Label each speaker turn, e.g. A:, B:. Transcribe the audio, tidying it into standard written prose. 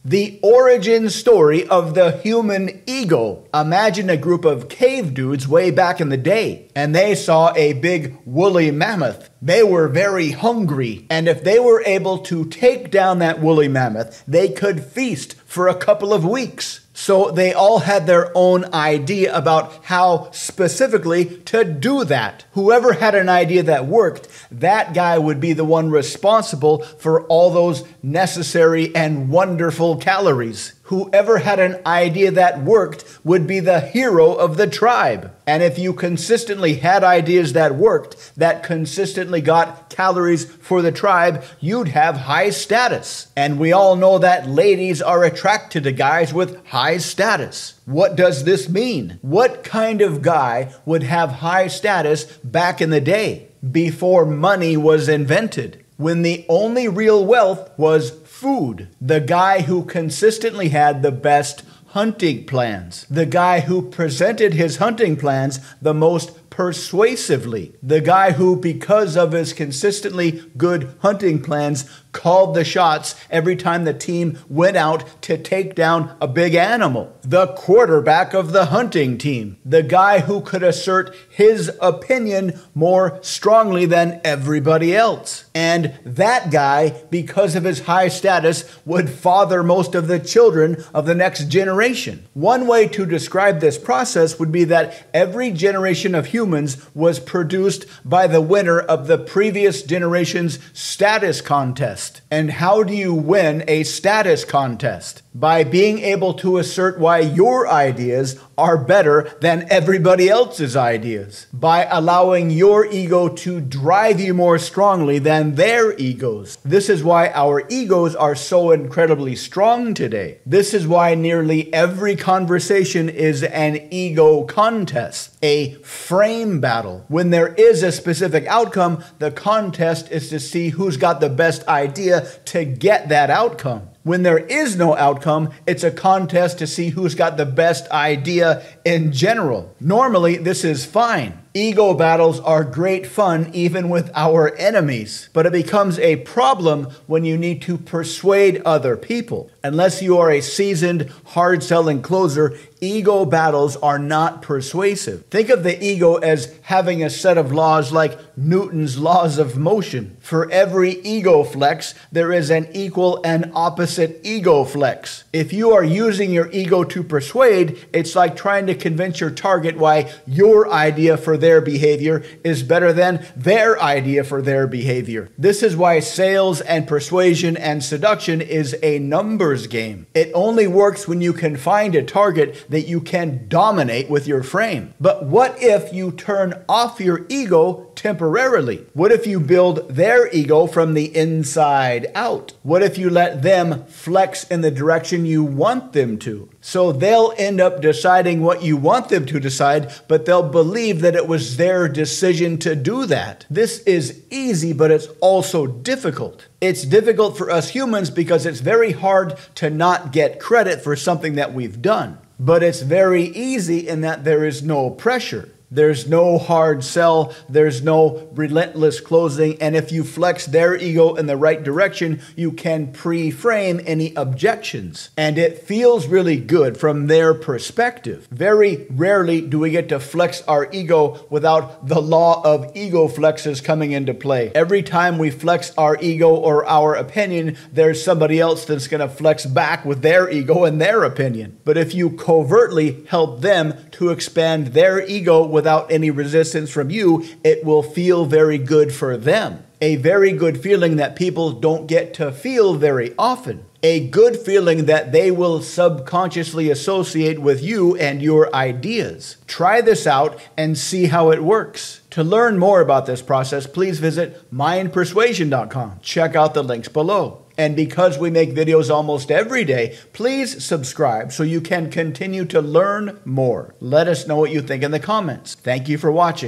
A: The origin story of the human ego. Imagine a group of cave dudes way back in the day, and they saw a big woolly mammoth. They were very hungry, and if they were able to take down that woolly mammoth, they could feast for a couple of weeks. So they all had their own idea about how specifically to do that. Whoever had an idea that worked, that guy would be the one responsible for all those necessary and wonderful calories. Whoever had an idea that worked would be the hero of the tribe. And if you consistently had ideas that worked, that consistently got calories for the tribe, you'd have high status. And we all know that ladies are attracted to guys with high status. What does this mean? What kind of guy would have high status back in the day, before money was invented, when the only real wealth was food? The guy who consistently had the best hunting plans. The guy who presented his hunting plans the most persuasively. The guy who, because of his consistently good hunting plans, called the shots every time the team went out to take down a big animal. The quarterback of the hunting team. The guy who could assert his opinion more strongly than everybody else. And that guy, because of his high status, would father most of the children of the next generation. One way to describe this process would be that every generation of humans was produced by the winner of the previous generation's status contest. And how do you win a status contest? By being able to assert why your ideas are better than everybody else's ideas. By allowing your ego to drive you more strongly than their egos. This is why our egos are so incredibly strong today. This is why nearly every conversation is an ego contest, a frame battle. When there is a specific outcome, the contest is to see who's got the best idea to get that outcome. When there is no outcome, it's a contest to see who's got the best idea in general. Normally, this is fine. Ego battles are great fun even with our enemies, but it becomes a problem when you need to persuade other people. Unless you are a seasoned, hard-selling closer, ego battles are not persuasive. Think of the ego as having a set of laws like Newton's laws of motion. For every ego flex, there is an equal and opposite ego flex. If you are using your ego to persuade, it's like trying to convince your target why your idea for their behavior is better than their idea for their behavior. This is why sales and persuasion and seduction is a numbers game. It only works when you can find a target that you can dominate with your frame. But what if you turn off your ego temporarily? What if you build their ego from the inside out? What if you let them flex in the direction you want them to? So they'll end up deciding what you want them to decide, but they'll believe that it was their decision to do that. This is easy, but it's also difficult. It's difficult for us humans because it's very hard to not get credit for something that we've done. But it's very easy in that there is no pressure. There's no hard sell, there's no relentless closing, and if you flex their ego in the right direction, you can pre-frame any objections. And it feels really good from their perspective. Very rarely do we get to flex our ego without the law of ego flexes coming into play. Every time we flex our ego or our opinion, there's somebody else that's going to flex back with their ego and their opinion. But if you covertly help them to expand their ego without any resistance from you, it will feel very good for them. A very good feeling that people don't get to feel very often. A good feeling that they will subconsciously associate with you and your ideas. Try this out and see how it works. To learn more about this process, please visit mindpersuasion.com. Check out the links below. And because we make videos almost every day, please subscribe so you can continue to learn more. Let us know what you think in the comments. Thank you for watching.